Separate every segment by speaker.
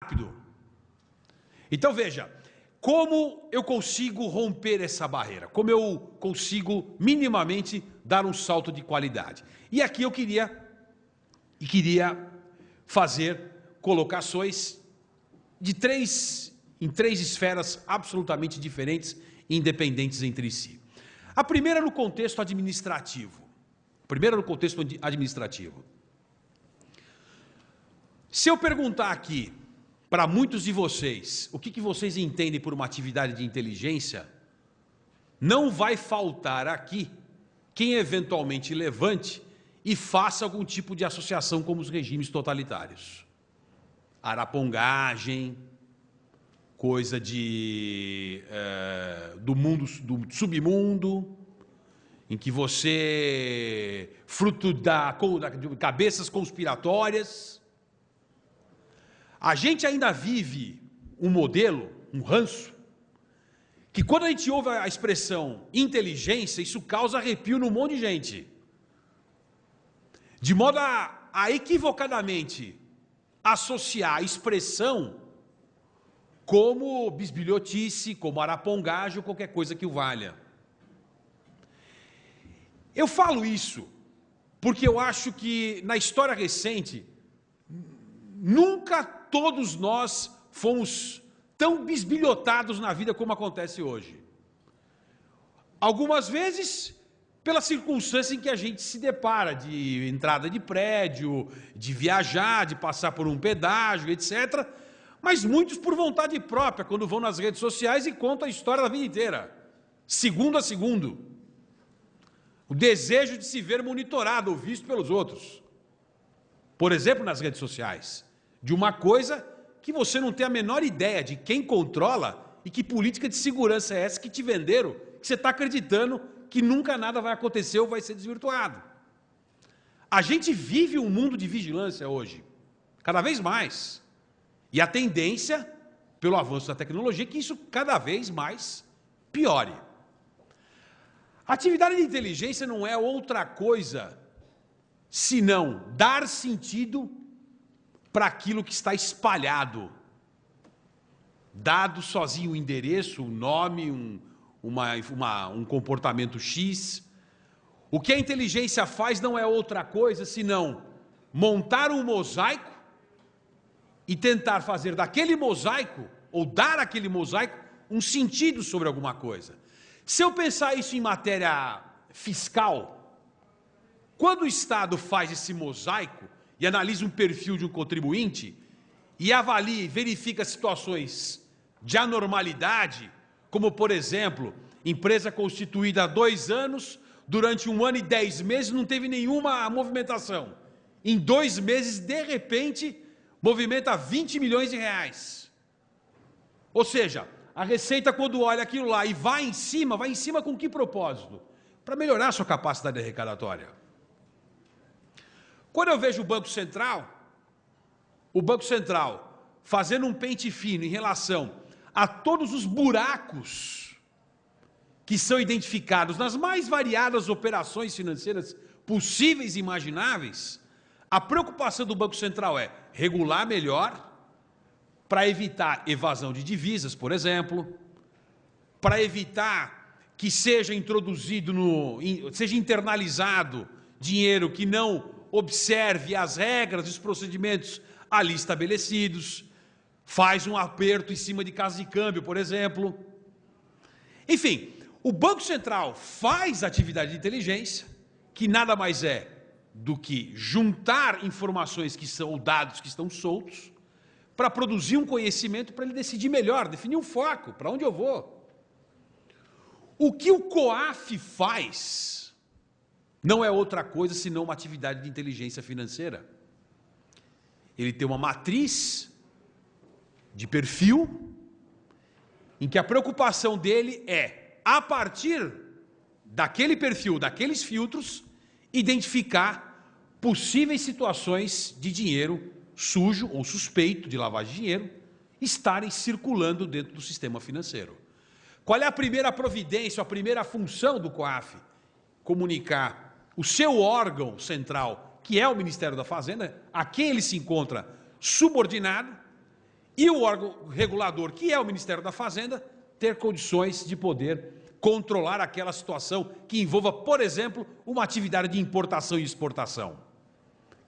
Speaker 1: rápido. Então veja, como eu consigo romper essa barreira? Como eu consigo minimamente dar um salto de qualidade? E aqui eu queria fazer colocações em três esferas absolutamente diferentes e independentes entre si. A primeira no contexto administrativo. Se eu perguntar aqui para muitos de vocês o que vocês entendem por uma atividade de inteligência, não vai faltar aqui quem eventualmente levante e faça algum tipo de associação com os regimes totalitários. Arapongagem, coisa do mundo, do submundo, em que você, fruto de cabeças conspiratórias. A gente ainda vive um modelo, um ranço, que quando a gente ouve a expressão inteligência, isso causa arrepio num monte de gente. De modo a equivocadamente associar a expressão como bisbilhotice, como arapongagem ou qualquer coisa que o valha. Eu falo isso porque eu acho que na história recente nunca todos nós fomos tão bisbilhotados na vida como acontece hoje. Algumas vezes pela circunstância em que a gente se depara, de entrada de prédio, de viajar, de passar por um pedágio, etc., mas muitos por vontade própria, quando vão nas redes sociais e contam a história da vida inteira, segundo a segundo. O desejo de se ver monitorado ou visto pelos outros. Por exemplo, nas redes sociais, de uma coisa que você não tem a menor ideia de quem controla e que política de segurança é essa que te venderam, que você está acreditando que nunca nada vai acontecer ou vai ser desvirtuado. A gente vive um mundo de vigilância hoje, cada vez mais. E a tendência, pelo avanço da tecnologia, é que isso cada vez mais piore. A atividade de inteligência não é outra coisa senão dar sentido para aquilo que está espalhado. Dado sozinho o endereço, o nome, um comportamento X. O que a inteligência faz não é outra coisa senão montar um mosaico e tentar fazer daquele mosaico, ou dar àquele mosaico, um sentido sobre alguma coisa. Se eu pensar isso em matéria fiscal, quando o Estado faz esse mosaico e analisa um perfil de um contribuinte e avalia e verifica situações de anormalidade, como, por exemplo, empresa constituída há 2 anos, durante 1 ano e 10 meses não teve nenhuma movimentação. Em 2 meses, de repente, movimenta 20 milhões de reais. Ou seja, a Receita, quando olha aquilo lá e vai em cima com que propósito? Para melhorar a sua capacidade arrecadatória. Quando eu vejo o Banco Central fazendo um pente fino em relação a todos os buracos que são identificados nas mais variadas operações financeiras possíveis e imagináveis, a preocupação do Banco Central é regular melhor, para evitar evasão de divisas, por exemplo, para evitar que seja introduzido, seja internalizado dinheiro que não observe as regras e os procedimentos ali estabelecidos, faz um aperto em cima de casa de câmbio, por exemplo. Enfim, o Banco Central faz atividade de inteligência, que nada mais é do que juntar informações que são, ou dados que estão soltos, para produzir um conhecimento para ele decidir melhor, definir um foco, para onde eu vou. O que o COAF faz não é outra coisa senão uma atividade de inteligência financeira. Ele tem uma matriz de perfil, em que a preocupação dele é, a partir daquele perfil, daqueles filtros, identificar possíveis situações de dinheiro sujo ou suspeito de lavagem de dinheiro estarem circulando dentro do sistema financeiro. Qual é a primeira providência, a primeira função do COAF? Comunicar o seu órgão central, que é o Ministério da Fazenda, a quem ele se encontra subordinado, e o órgão regulador, que é o Ministério da Fazenda, ter condições de poder controlar aquela situação que envolva, por exemplo, uma atividade de importação e exportação,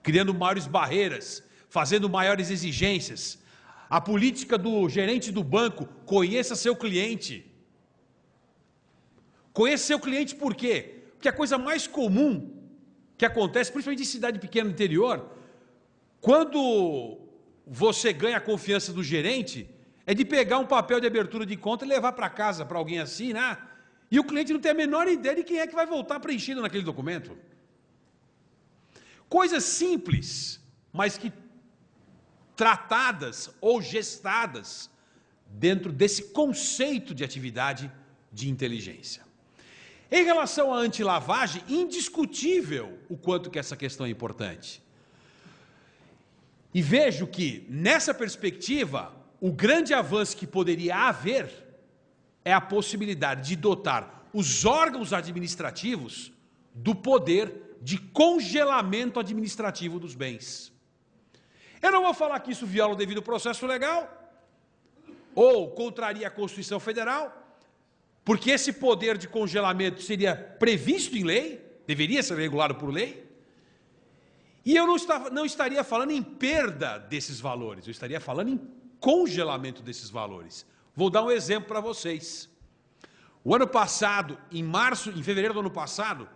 Speaker 1: criando maiores barreiras, fazendo maiores exigências. A política do gerente do banco: conheça seu cliente. Conheça seu cliente por quê? Porque a coisa mais comum que acontece, principalmente em cidade pequena no interior, quando você ganha a confiança do gerente, é de pegar um papel de abertura de conta e levar para casa para alguém assinar, e o cliente não tem a menor ideia de quem é que vai voltar preenchido naquele documento. Coisas simples, mas que tratadas ou gestadas dentro desse conceito de atividade de inteligência. Em relação à antilavagem, indiscutível o quanto que essa questão é importante. E vejo que, nessa perspectiva, o grande avanço que poderia haver é a possibilidade de dotar os órgãos administrativos do poder de congelamento administrativo dos bens. Eu não vou falar que isso viola o devido processo legal ou contraria a Constituição Federal, porque esse poder de congelamento seria previsto em lei, deveria ser regulado por lei, e eu não estaria falando em perda desses valores, eu estaria falando em congelamento desses valores. Vou dar um exemplo para vocês. O ano passado, em fevereiro do ano passado,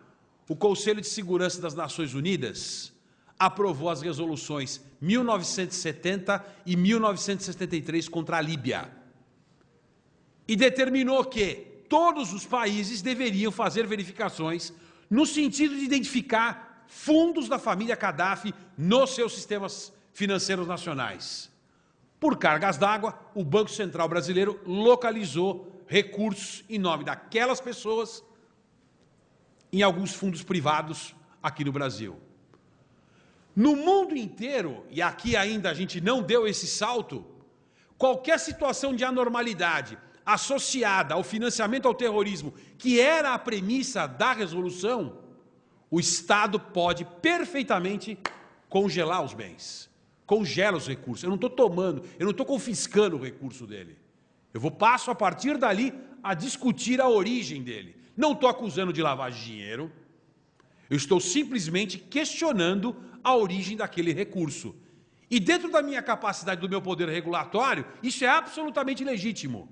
Speaker 1: o Conselho de Segurança das Nações Unidas aprovou as resoluções 1970 e 1973 contra a Líbia e determinou que todos os países deveriam fazer verificações no sentido de identificar fundos da família Gaddafi nos seus sistemas financeiros nacionais. Por cargas d'água, o Banco Central brasileiro localizou recursos em nome daquelas pessoas em alguns fundos privados aqui no Brasil. No mundo inteiro, e aqui ainda a gente não deu esse salto, qualquer situação de anormalidade associada ao financiamento ao terrorismo, que era a premissa da resolução, o Estado pode perfeitamente congelar os bens, congela os recursos. Eu não estou tomando, eu não estou confiscando o recurso dele. Eu passo a partir dali a discutir a origem dele. Não estou acusando de lavagem de dinheiro, eu estou simplesmente questionando a origem daquele recurso. E dentro da minha capacidade, do meu poder regulatório, isso é absolutamente legítimo.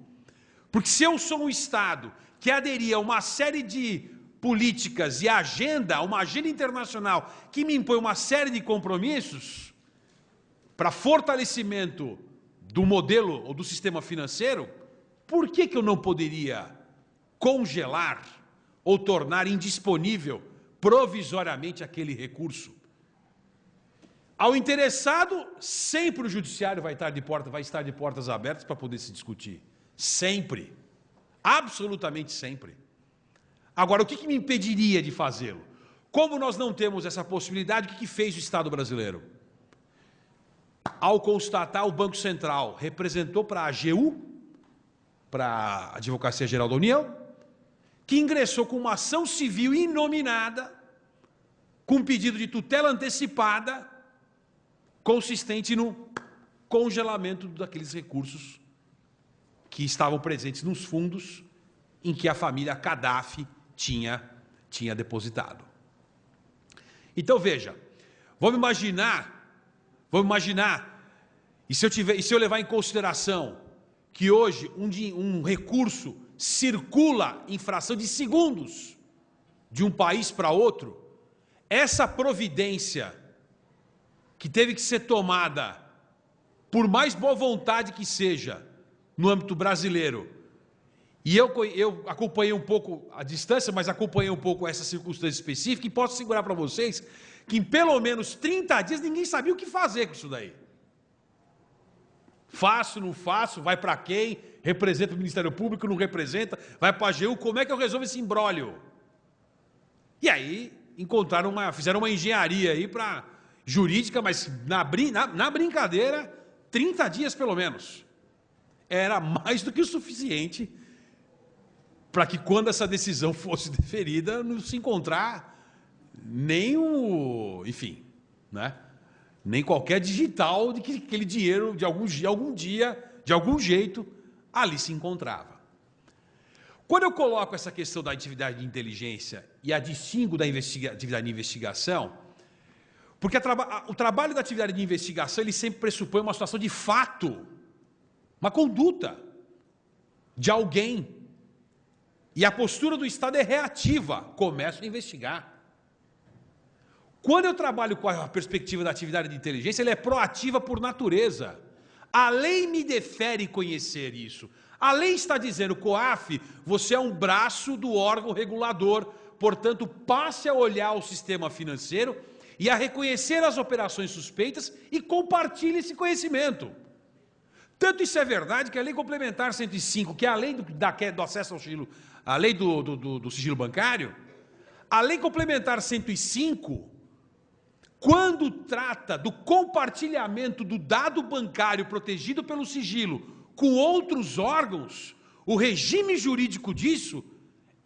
Speaker 1: Porque se eu sou um Estado que aderia a uma série de políticas e uma agenda internacional que me impõe uma série de compromissos para fortalecimento do modelo ou do sistema financeiro, por que eu não poderia congelar ou tornar indisponível provisoriamente aquele recurso? Ao interessado, sempre o judiciário vai estar de portas abertas para poder se discutir. Sempre. Absolutamente sempre. Agora, o que me impediria de fazê-lo? Como nós não temos essa possibilidade, o que fez o Estado brasileiro? Ao constatar, o Banco Central representou para a AGU, para a Advocacia Geral da União, que ingressou com uma ação civil inominada, com pedido de tutela antecipada, consistente no congelamento daqueles recursos que estavam presentes nos fundos em que a família Gaddafi tinha depositado. Então veja, vamos imaginar, e se eu levar em consideração que hoje um recurso circula em fração de segundos de um país para outro, essa providência que teve que ser tomada, por mais boa vontade que seja, no âmbito brasileiro, e eu acompanhei um pouco a distância, mas acompanhei um pouco essa circunstância específica, e posso segurar para vocês que em pelo menos 30 dias ninguém sabia o que fazer com isso daí. Faço, não faço, vai para quem, representa o Ministério Público, não representa, vai para a AGU, como é que eu resolvo esse imbróglio? E aí fizeram uma engenharia aí jurídica, mas na brincadeira, 30 dias pelo menos. Era mais do que o suficiente para que, quando essa decisão fosse deferida, não se encontrar nem enfim, né? nem qualquer digital de que aquele dinheiro, de algum dia, de algum jeito, ali se encontrava. Quando eu coloco essa questão da atividade de inteligência e a distingo da atividade de investigação, porque o trabalho da atividade de investigação, ele sempre pressupõe uma situação de fato, uma conduta de alguém. E a postura do Estado é reativa, começo a investigar. Quando eu trabalho com a perspectiva da atividade de inteligência, ela é proativa por natureza. A lei me defere conhecer isso. A lei está dizendo, COAF, você é um braço do órgão regulador, portanto, passe a olhar o sistema financeiro e a reconhecer as operações suspeitas e compartilhe esse conhecimento. Tanto isso é verdade que a Lei Complementar 105, que é a lei do acesso ao sigilo, a lei do sigilo bancário, a Lei Complementar 105, quando trata do compartilhamento do dado bancário protegido pelo sigilo com outros órgãos, o regime jurídico disso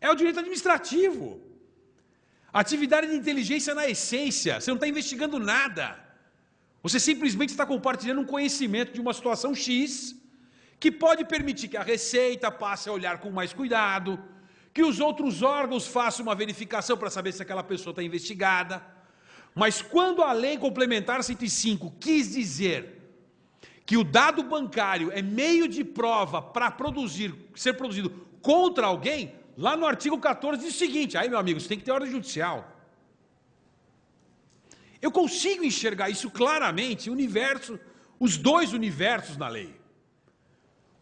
Speaker 1: é o direito administrativo. Atividade de inteligência na essência, você não está investigando nada. Você simplesmente está compartilhando um conhecimento de uma situação X que pode permitir que a Receita passe a olhar com mais cuidado, que os outros órgãos façam uma verificação para saber se aquela pessoa está investigada. Mas quando a Lei Complementar 105 quis dizer que o dado bancário é meio de prova para ser produzido contra alguém, lá no artigo 14 diz o seguinte, aí meu amigo, você tem que ter ordem judicial. Eu consigo enxergar isso claramente, os dois universos na lei.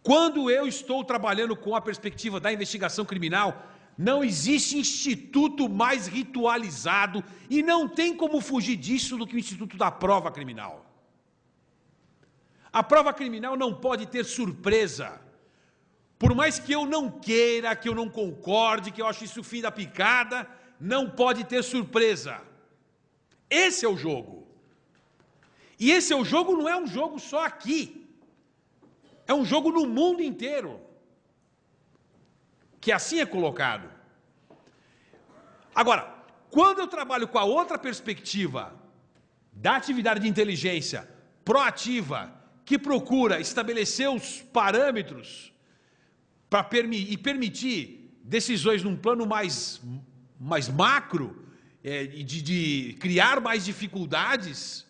Speaker 1: Quando eu estou trabalhando com a perspectiva da investigação criminal, não existe instituto mais ritualizado e não tem como fugir disso do que o instituto da prova criminal. A prova criminal não pode ter surpresa. Por mais que eu não queira, que eu não concorde, que eu ache isso o fim da picada, não pode ter surpresa. Esse é o jogo. E esse é o jogo, não é um jogo só aqui. É um jogo no mundo inteiro. Que assim é colocado. Agora, quando eu trabalho com a outra perspectiva da atividade de inteligência proativa, que procura estabelecer os parâmetros para permitir decisões num plano mais macro, de criar mais dificuldades,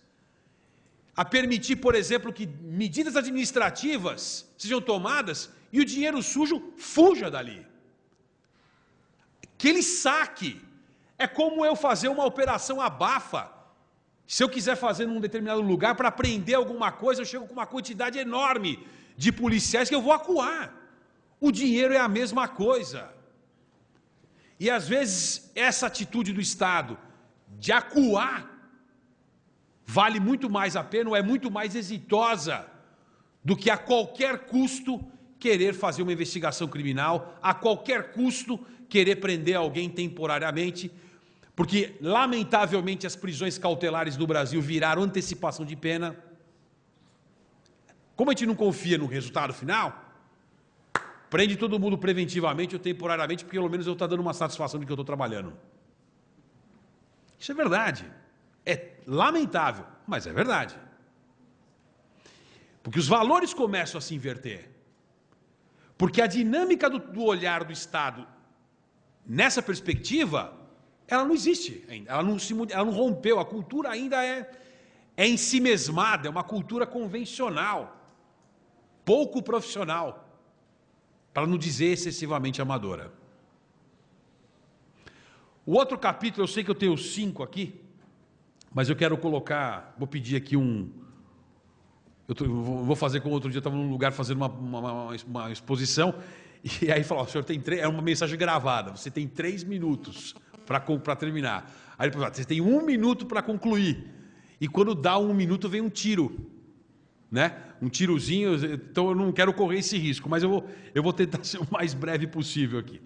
Speaker 1: a permitir, por exemplo, que medidas administrativas sejam tomadas e o dinheiro sujo fuja dali. Que ele saque. É como eu fazer uma operação abafa. Se eu quiser fazer num determinado lugar para prender alguma coisa, eu chego com uma quantidade enorme de policiais que eu vou acuar. O dinheiro é a mesma coisa. E às vezes essa atitude do Estado de acuar vale muito mais a pena, ou é muito mais exitosa do que a qualquer custo querer fazer uma investigação criminal, a qualquer custo querer prender alguém temporariamente, porque, lamentavelmente, as prisões cautelares no Brasil viraram antecipação de pena. Como a gente não confia no resultado final, prende todo mundo preventivamente ou temporariamente, porque pelo menos eu estou dando uma satisfação de que eu estou trabalhando. Isso é verdade. É lamentável, mas é verdade. Porque os valores começam a se inverter. Porque a dinâmica do olhar do Estado, nessa perspectiva, ela não existe ainda, ela não rompeu, a cultura ainda é ensimesmada, é uma cultura convencional, pouco profissional, para não dizer excessivamente amadora. O outro capítulo, eu sei que eu tenho 5 aqui, mas eu quero colocar, vou pedir aqui vou fazer como outro dia, eu estava num lugar fazendo uma exposição, e aí falou, o senhor tem 3, é uma mensagem gravada, você tem 3 minutos para terminar. Aí ele falou, você tem 1 minuto para concluir. E quando dá 1 minuto, vem um tiro. Né? Um tirozinho, então eu não quero correr esse risco, mas eu vou tentar ser o mais breve possível aqui.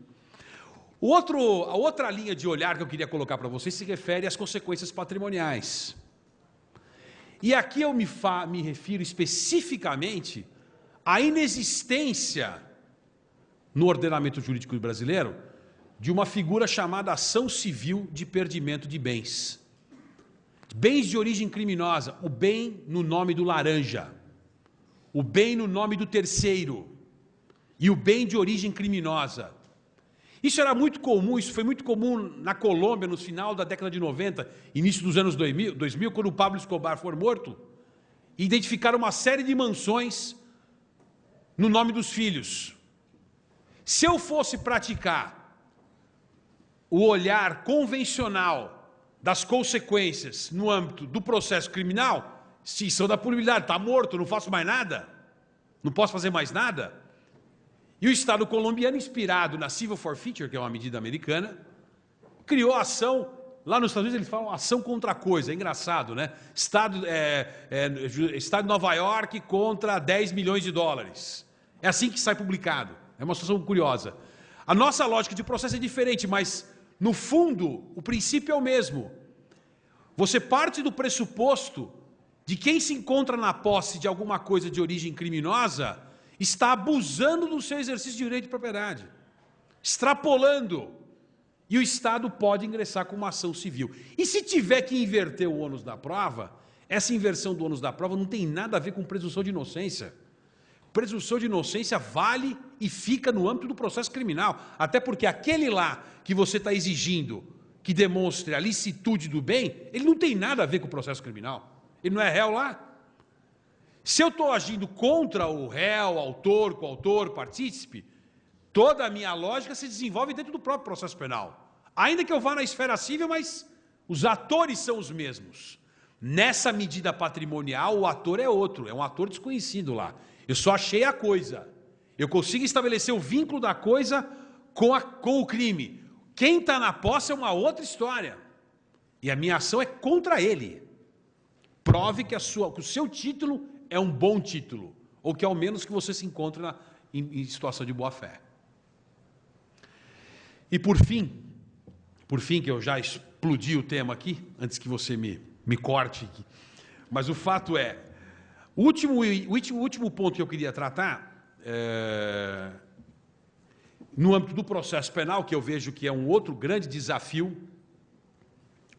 Speaker 1: A outra linha de olhar que eu queria colocar para vocês se refere às consequências patrimoniais. E aqui eu me refiro especificamente à inexistência no ordenamento jurídico brasileiro de uma figura chamada ação civil de perdimento de bens. Bens de origem criminosa, o bem no nome do laranja, o bem no nome do terceiro e o bem de origem criminosa. Isso era muito comum, isso foi muito comum na Colômbia no final da década de 90, início dos anos 2000, quando o Pablo Escobar foi morto, e identificaram uma série de mansões no nome dos filhos. Se eu fosse praticar o olhar convencional das consequências no âmbito do processo criminal, extinção da punibilidade, está morto, não faço mais nada, não posso fazer mais nada. E o Estado colombiano, inspirado na Civil Forfeiture, que é uma medida americana, criou a ação, lá nos Estados Unidos eles falam ação contra a coisa, é engraçado, né? Estado de Nova York contra 10 milhões de dólares. É assim que sai publicado, é uma situação curiosa. A nossa lógica de processo é diferente, mas no fundo o princípio é o mesmo. Você parte do pressuposto de quem se encontra na posse de alguma coisa de origem criminosa está abusando do seu exercício de direito de propriedade, extrapolando, e o Estado pode ingressar com uma ação civil. E se tiver que inverter o ônus da prova, essa inversão do ônus da prova não tem nada a ver com presunção de inocência. Presunção de inocência vale e fica no âmbito do processo criminal, até porque aquele lá que você está exigindo que demonstre a licitude do bem, ele não tem nada a ver com o processo criminal, ele não é réu lá. Se eu estou agindo contra o réu, autor, coautor, partícipe, toda a minha lógica se desenvolve dentro do próprio processo penal. Ainda que eu vá na esfera civil, mas os atores são os mesmos. Nessa medida patrimonial, o ator é outro, é um ator desconhecido lá. Eu só achei a coisa. Eu consigo estabelecer o vínculo da coisa com o crime. Quem está na posse é uma outra história. E a minha ação é contra ele. Prove que o seu título é um bom título, ou que ao menos que você se encontre em situação de boa-fé. E por fim, que eu já explodi o tema aqui, antes que você me corte aqui, mas o fato é, o último ponto que eu queria tratar, no âmbito do processo penal, que eu vejo que é um outro grande desafio,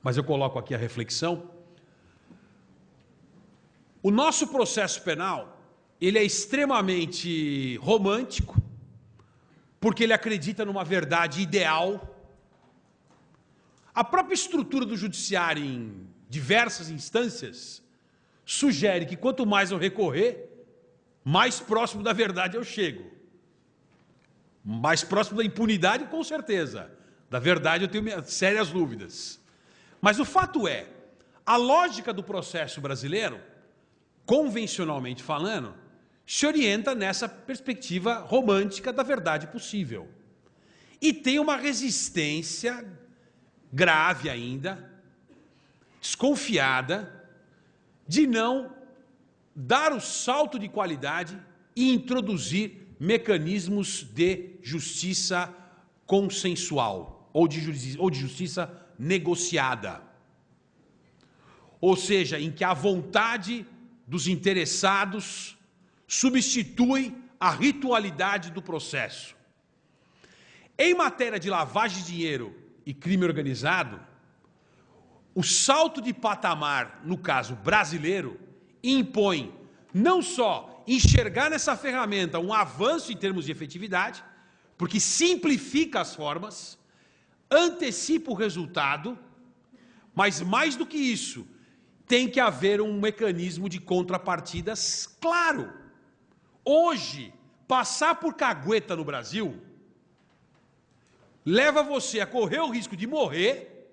Speaker 1: mas eu coloco aqui a reflexão. O nosso processo penal, ele é extremamente romântico, porque ele acredita numa verdade ideal. A própria estrutura do judiciário em diversas instâncias sugere que quanto mais eu recorrer, mais próximo da verdade eu chego. Mais próximo da impunidade, com certeza. Da verdade eu tenho minhas sérias dúvidas. Mas o fato é, a lógica do processo brasileiro, convencionalmente falando, se orienta nessa perspectiva romântica da verdade possível. E tem uma resistência grave ainda, desconfiada, de não dar o salto de qualidade e introduzir mecanismos de justiça consensual ou de justiça negociada. Ou seja, em que a vontade dos interessados substitui a ritualidade do processo. Em matéria de lavagem de dinheiro e crime organizado, o salto de patamar, no caso brasileiro, impõe não só enxergar nessa ferramenta um avanço em termos de efetividade, porque simplifica as formas, antecipa o resultado, mas mais do que isso, tem que haver um mecanismo de contrapartidas claro. Hoje, passar por cagueta no Brasil leva você a correr o risco de morrer,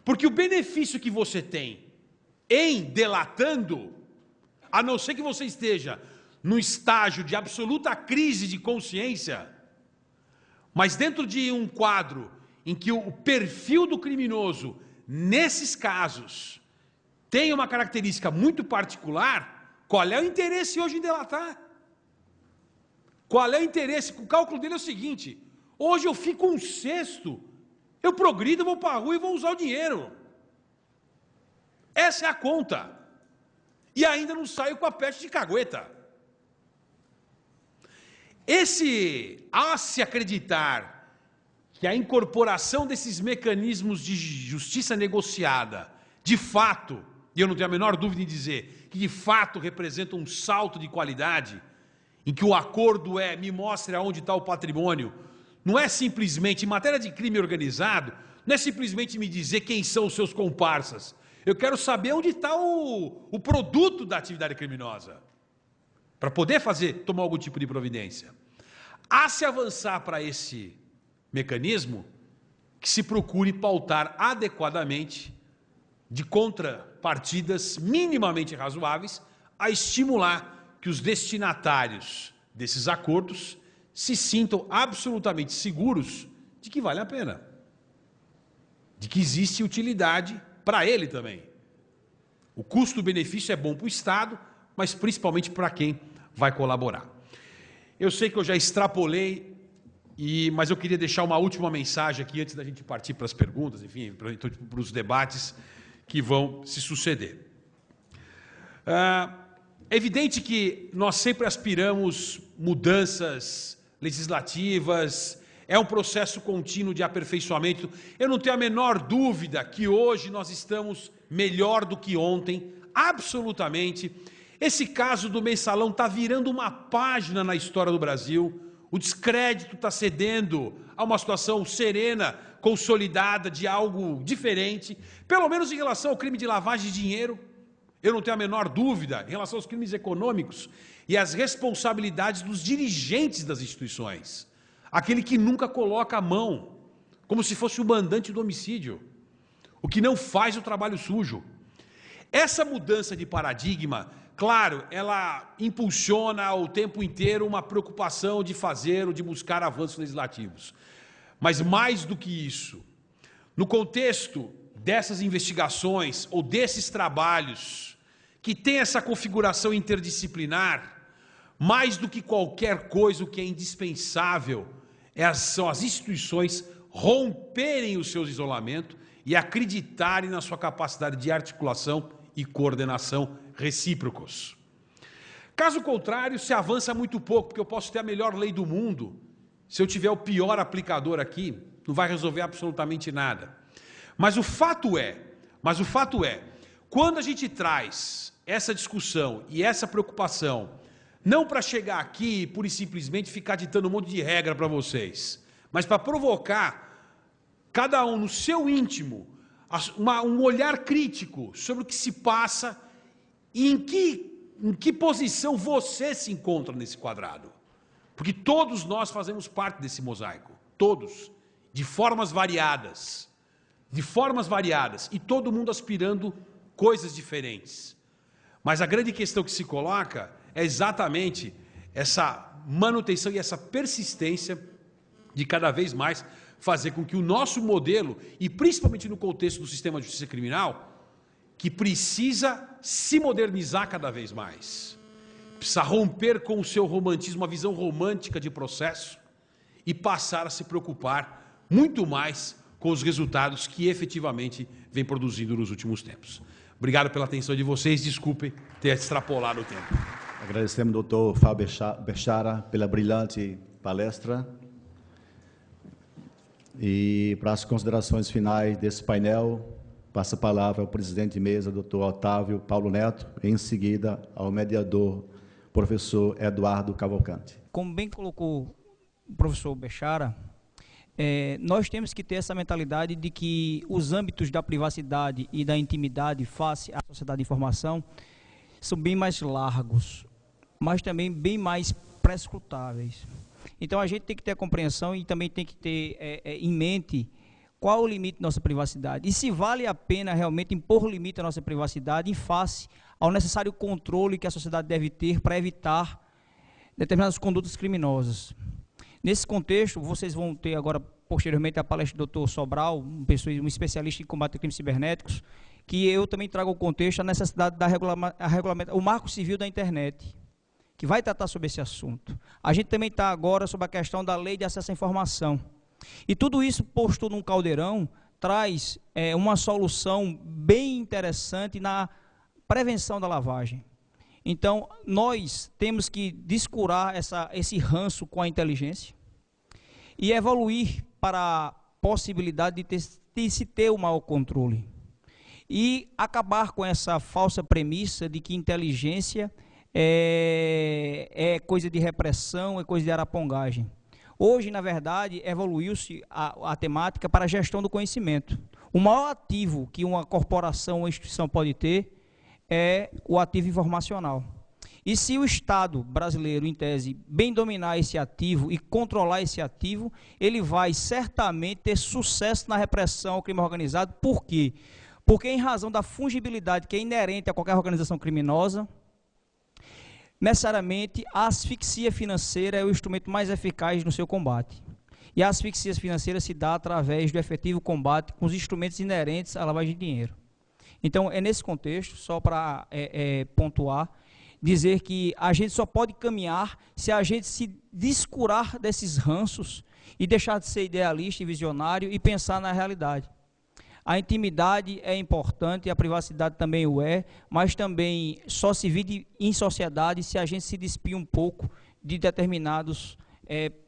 Speaker 1: porque o benefício que você tem em delatando, a não ser que você esteja num estágio de absoluta crise de consciência, mas dentro de um quadro em que o perfil do criminoso, nesses casos, tem uma característica muito particular, qual é o interesse hoje em delatar? Qual é o interesse? O cálculo dele é o seguinte: hoje eu fico um sexto, eu progrido, vou para a rua e vou usar o dinheiro. Essa é a conta. E ainda não saio com a peste de cagueta. A se acreditar que a incorporação desses mecanismos de justiça negociada de fato, e eu não tenho a menor dúvida em dizer, que de fato representa um salto de qualidade, em que o acordo me mostre aonde está o patrimônio, não é simplesmente, em matéria de crime organizado, não é simplesmente me dizer quem são os seus comparsas. Eu quero saber onde está o produto da atividade criminosa, para poder tomar algum tipo de providência. A se avançar para esse mecanismo, que se procure pautar adequadamente, de contrapartidas minimamente razoáveis, a estimular que os destinatários desses acordos se sintam absolutamente seguros de que vale a pena, de que existe utilidade para ele também. O custo-benefício é bom para o Estado, mas principalmente para quem vai colaborar. Eu sei que eu já extrapolei, mas eu queria deixar uma última mensagem aqui, antes da gente partir para as perguntas, enfim, para os debates que vão se suceder. É evidente que nós sempre aspiramos mudanças legislativas, é um processo contínuo de aperfeiçoamento. Eu não tenho a menor dúvida que hoje nós estamos melhor do que ontem, absolutamente. Esse caso do mensalão está virando uma página na história do Brasil. O descrédito está cedendo a uma situação serena, consolidada, de algo diferente, pelo menos em relação ao crime de lavagem de dinheiro. Eu não tenho a menor dúvida em relação aos crimes econômicos e às responsabilidades dos dirigentes das instituições. Aquele que nunca coloca a mão, como se fosse o mandante do homicídio, o que não faz o trabalho sujo. Essa mudança de paradigma, claro, ela impulsiona o tempo inteiro uma preocupação de fazer ou de buscar avanços legislativos. Mas mais do que isso, no contexto dessas investigações ou desses trabalhos que tem essa configuração interdisciplinar, mais do que qualquer coisa, o que é indispensável são as instituições romperem o seu isolamento e acreditarem na sua capacidade de articulação e coordenação recíprocos. Caso contrário, se avança muito pouco, porque eu posso ter a melhor lei do mundo, se eu tiver o pior aplicador aqui, não vai resolver absolutamente nada. Mas o fato é, quando a gente traz essa discussão e essa preocupação, não para chegar aqui e pura e simplesmente ficar ditando um monte de regra para vocês, mas para provocar cada um no seu íntimo um olhar crítico sobre o que se passa e em que posição você se encontra nesse quadrado. Porque todos nós fazemos parte desse mosaico, todos, de formas variadas, e todo mundo aspirando coisas diferentes. Mas a grande questão que se coloca é exatamente essa manutenção e essa persistência de cada vez mais fazer com que o nosso modelo, e principalmente no contexto do sistema de justiça criminal, que precisa se modernizar cada vez mais, precisa romper com o seu romantismo, a visão romântica de processo, e passar a se preocupar muito mais com os resultados que efetivamente vem produzindo nos últimos tempos. Obrigado pela atenção de vocês, desculpem ter extrapolado o tempo.
Speaker 2: Agradecemos ao doutor Fábio Bechara pela brilhante palestra. E para as considerações finais desse painel, passa a palavra ao presidente de mesa, doutor Otávio Paulo Neto, e em seguida ao mediador, professor Eduardo Cavalcante.
Speaker 3: Como bem colocou o professor Bechara, nós temos que ter essa mentalidade de que os âmbitos da privacidade e da intimidade face à sociedade de informação são bem mais largos, mas também bem mais prescrutáveis. Então a gente tem que ter a compreensão e também tem que ter em mente qual o limite da nossa privacidade e se vale a pena realmente impor limite à nossa privacidade em face ao necessário controle que a sociedade deve ter para evitar determinadas condutas criminosas. Nesse contexto, vocês vão ter agora, posteriormente, a palestra do Dr. Sobral, um especialista em combate a crimes cibernéticos, que eu também trago ao contexto a necessidade da o Marco Civil da Internet, que vai tratar sobre esse assunto. A gente também está agora sobre a questão da Lei de Acesso à Informação. E tudo isso posto num caldeirão traz uma solução bem interessante na prevenção da lavagem. Então, nós temos que descurar esse ranço com a inteligência e evoluir para a possibilidade de se ter o maior controle. e acabar com essa falsa premissa de que inteligência é coisa de repressão, é coisa de arapongagem. Hoje, na verdade, evoluiu-se a temática para a gestão do conhecimento. O maior ativo que uma corporação ou instituição pode ter é o ativo informacional. E se o Estado brasileiro, em tese, bem dominar esse ativo e controlar esse ativo, ele vai certamente ter sucesso na repressão ao crime organizado. Por quê? Porque, em razão da fungibilidade que é inerente a qualquer organização criminosa, necessariamente a asfixia financeira é o instrumento mais eficaz no seu combate. E a asfixia financeira se dá através do efetivo combate com os instrumentos inerentes à lavagem de dinheiro. Então, é nesse contexto, só para pontuar, dizer que a gente só pode caminhar se a gente se descurar desses ranços e deixar de ser idealista e visionário e pensar na realidade. A intimidade é importante, a privacidade também o é, mas também só se vive em sociedade se a gente se despir um pouco de determinados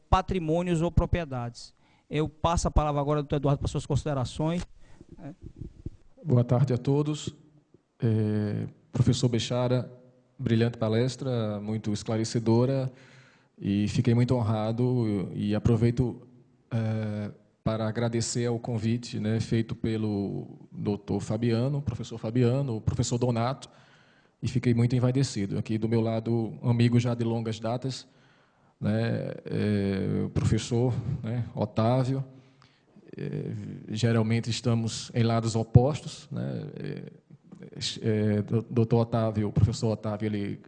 Speaker 3: patrimônios ou propriedades. Eu passo a palavra agora ao doutor Eduardo para suas considerações.
Speaker 4: Boa tarde a todos. Professor Bechara, brilhante palestra, muito esclarecedora, e fiquei muito honrado e aproveito para agradecer ao convite, né, feito pelo doutor Fabiano, professor Fabiano, o professor Donato, e fiquei muito envaidecido. Aqui do meu lado, amigo já de longas datas, né, o professor, né, Otávio. Geralmente estamos em lados opostos, né? Doutor Otávio, o professor Otávio, ele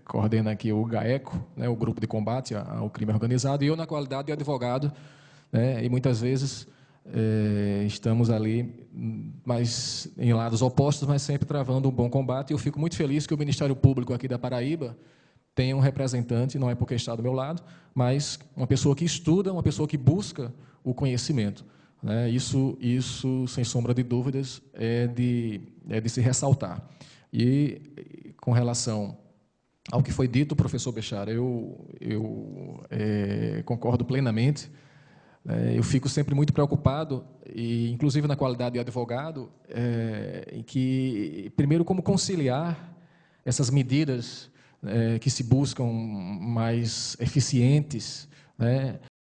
Speaker 4: coordena aqui o GAECO, né, o Grupo de Combate ao Crime Organizado, e eu, na qualidade de advogado, né, e muitas vezes estamos ali, mas em lados opostos, mas sempre travando um bom combate. E eu fico muito feliz que o Ministério Público aqui da Paraíba tenha um representante, não é porque está do meu lado, mas uma pessoa que estuda, uma pessoa que busca o conhecimento. Isso, sem sombra de dúvidas, é de se ressaltar. E, com relação ao que foi dito, professor Bechara, eu concordo plenamente. Eu fico sempre muito preocupado, e inclusive na qualidade de advogado, em que, primeiro, como conciliar essas medidas que se buscam mais eficientes, né,